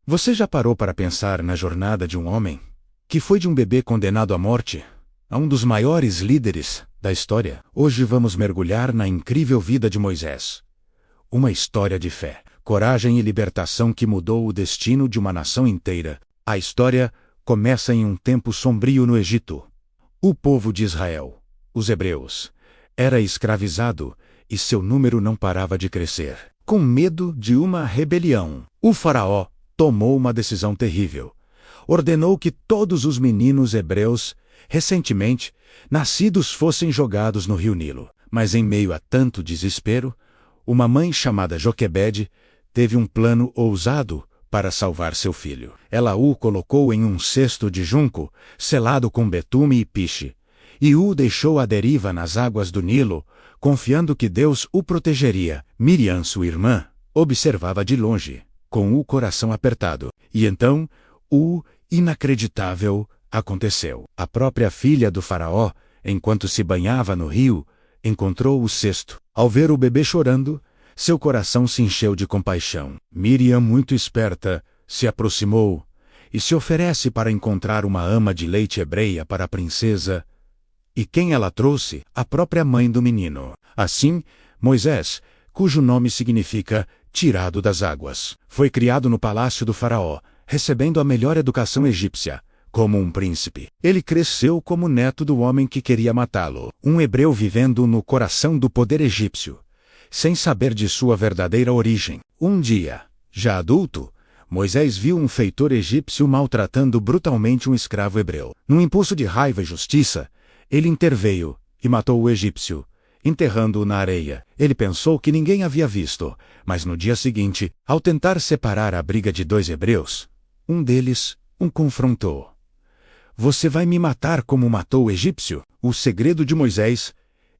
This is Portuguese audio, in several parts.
Você já parou para pensar na jornada de um homem que foi de um bebê condenado à morte a um dos maiores líderes da história? Hoje vamos mergulhar na incrível vida de Moisés. Uma história de fé, coragem e libertação que mudou o destino de uma nação inteira. A história começa em um tempo sombrio no Egito. O povo de Israel, os hebreus, era escravizado e seu número não parava de crescer. Com medo de uma rebelião, o faraó tomou uma decisão terrível. Ordenou que todos os meninos hebreus, recentemente nascidos, fossem jogados no rio Nilo. Mas em meio a tanto desespero, uma mãe chamada Joquebede teve um plano ousado para salvar seu filho. Ela o colocou em um cesto de junco, selado com betume e piche, e o deixou à deriva nas águas do Nilo, confiando que Deus o protegeria. Miriam, sua irmã, observava de longe, com o coração apertado. E então, o inacreditável aconteceu. A própria filha do faraó, enquanto se banhava no rio, encontrou o cesto. Ao ver o bebê chorando, seu coração se encheu de compaixão. Miriam, muito esperta, se aproximou e se oferece para encontrar uma ama de leite hebreia para a princesa. E quem ela trouxe? A própria mãe do menino. Assim, Moisés, cujo nome significa tirado das águas, foi criado no palácio do faraó, recebendo a melhor educação egípcia, como um príncipe. Ele cresceu como neto do homem que queria matá-lo, um hebreu vivendo no coração do poder egípcio, sem saber de sua verdadeira origem. Um dia, já adulto, Moisés viu um feitor egípcio maltratando brutalmente um escravo hebreu. Num impulso de raiva e justiça, ele interveio e matou o egípcio, enterrando-o na areia. Ele pensou que ninguém havia visto, mas no dia seguinte, ao tentar separar a briga de dois hebreus, um deles o confrontou. Você vai me matar como matou o egípcio? O segredo de Moisés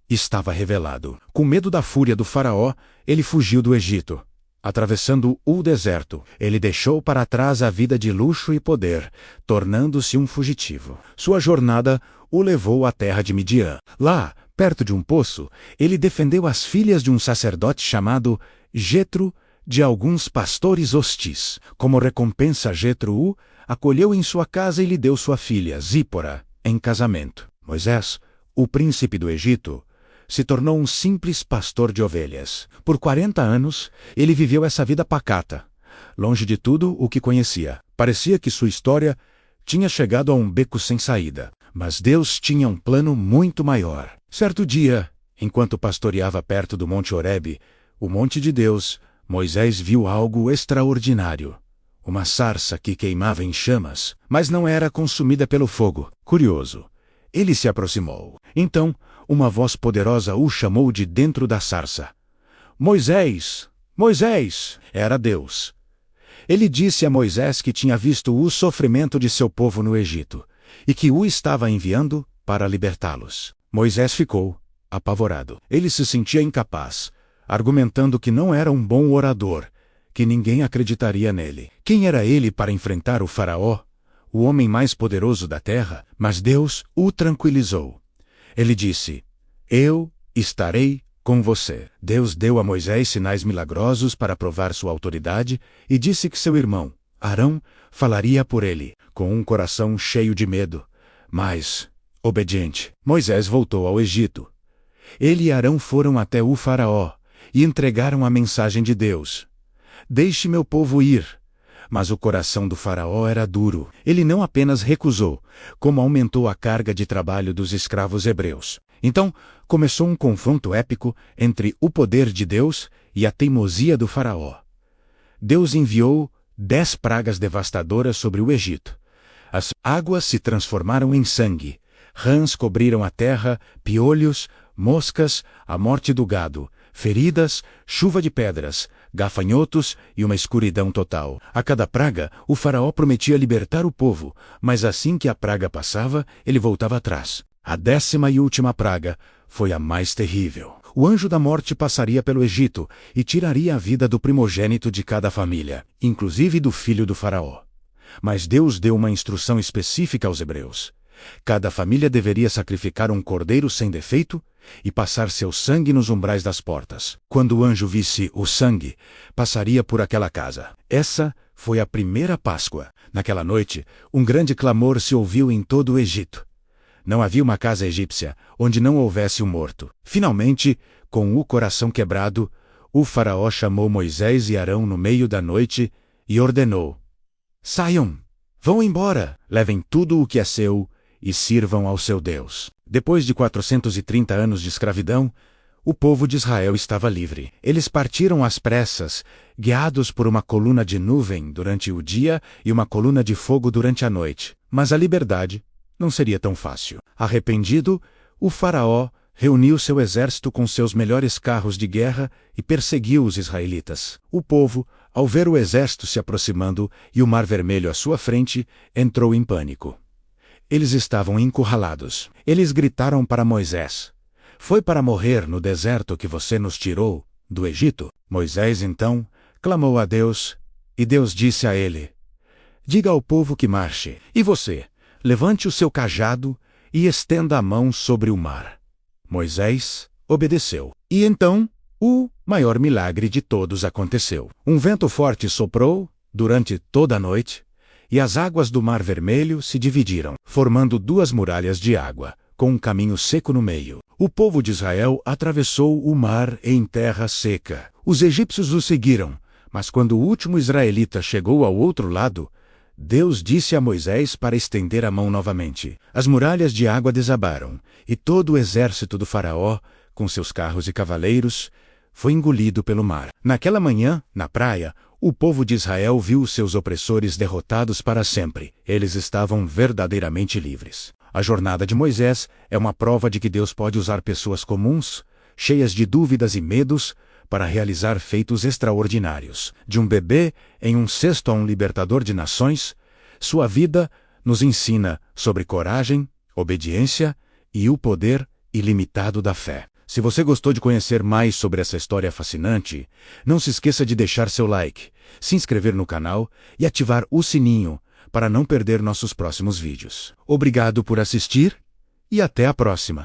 estava revelado. Com medo da fúria do faraó, ele fugiu do Egito. Atravessando o deserto, ele deixou para trás a vida de luxo e poder, tornando-se um fugitivo. Sua jornada o levou à terra de Midian. Lá, perto de um poço, ele defendeu as filhas de um sacerdote chamado Jetro de alguns pastores hostis. Como recompensa, Jetro o acolheu em sua casa e lhe deu sua filha, Zípora, em casamento. Moisés, o príncipe do Egito, se tornou um simples pastor de ovelhas. Por 40 anos, ele viveu essa vida pacata, longe de tudo o que conhecia. Parecia que sua história tinha chegado a um beco sem saída. Mas Deus tinha um plano muito maior. Certo dia, enquanto pastoreava perto do Monte Horebe, o monte de Deus, Moisés viu algo extraordinário. Uma sarça que queimava em chamas, mas não era consumida pelo fogo. Curioso, ele se aproximou. Então, uma voz poderosa o chamou de dentro da sarça. Moisés! Moisés! Era Deus. Ele disse a Moisés que tinha visto o sofrimento de seu povo no Egito e que o estava enviando para libertá-los. Moisés ficou apavorado. Ele se sentia incapaz, argumentando que não era um bom orador, que ninguém acreditaria nele. Quem era ele para enfrentar o faraó, o homem mais poderoso da terra? Mas Deus o tranquilizou. Ele disse: Eu estarei com você. Deus deu a Moisés sinais milagrosos para provar sua autoridade e disse que seu irmão, Arão, falaria por ele, com um coração cheio de medo, mas obediente. Moisés voltou ao Egito. Ele e Arão foram até o faraó e entregaram a mensagem de Deus. Deixe meu povo ir. Mas o coração do faraó era duro. Ele não apenas recusou, como aumentou a carga de trabalho dos escravos hebreus. Então, começou um confronto épico entre o poder de Deus e a teimosia do faraó. Deus enviou 10 pragas devastadoras sobre o Egito. As águas se transformaram em sangue, rãs cobriram a terra, piolhos, moscas, a morte do gado, feridas, chuva de pedras, gafanhotos e uma escuridão total. A cada praga, o faraó prometia libertar o povo, mas assim que a praga passava, ele voltava atrás. A 10ª e última praga foi a mais terrível. O anjo da morte passaria pelo Egito e tiraria a vida do primogênito de cada família, inclusive do filho do faraó. Mas Deus deu uma instrução específica aos hebreus. Cada família deveria sacrificar um cordeiro sem defeito e passar seu sangue nos umbrais das portas. Quando o anjo visse o sangue, passaria por aquela casa. Essa Foi a primeira Páscoa. Naquela noite, um grande clamor se ouviu em todo o Egito. Não havia uma casa egípcia onde não houvesse um morto. Finalmente, com o coração quebrado, o faraó chamou Moisés e Arão no meio da noite e ordenou: saiam, vão embora, levem tudo o que é seu e sirvam ao seu Deus. Depois de 430 anos de escravidão, o povo de Israel estava livre. Eles partiram às pressas, guiados por uma coluna de nuvem durante o dia e uma coluna de fogo durante a noite. Mas a liberdade não seria tão fácil. Arrependido, o faraó reuniu seu exército com seus melhores carros de guerra e perseguiu os israelitas. O povo, ao ver o exército se aproximando e o Mar Vermelho à sua frente, entrou em pânico. Eles estavam encurralados. Eles gritaram para Moisés: foi para morrer no deserto que você nos tirou do Egito? Moisés então clamou a Deus, e Deus disse a ele: diga ao povo que marche. E você, levante o seu cajado e estenda a mão sobre o mar. Moisés obedeceu. E então, o maior milagre de todos aconteceu. Um vento forte soprou durante toda a noite, e as águas do Mar Vermelho se dividiram, formando duas muralhas de água, com um caminho seco no meio. O povo de Israel atravessou o mar em terra seca. Os egípcios o seguiram, mas quando o último israelita chegou ao outro lado, Deus disse a Moisés para estender a mão novamente. As muralhas de água desabaram, e todo o exército do faraó, com seus carros e cavaleiros, foi engolido pelo mar. Naquela manhã, na praia, o povo de Israel viu seus opressores derrotados para sempre. Eles estavam verdadeiramente livres. A jornada de Moisés é uma prova de que Deus pode usar pessoas comuns, cheias de dúvidas e medos, para realizar feitos extraordinários. De um bebê em um cesto a um libertador de nações, sua vida nos ensina sobre coragem, obediência e o poder ilimitado da fé. Se você gostou de conhecer mais sobre essa história fascinante, não se esqueça de deixar seu like, se inscrever no canal e ativar o sininho para não perder nossos próximos vídeos. Obrigado por assistir e até a próxima!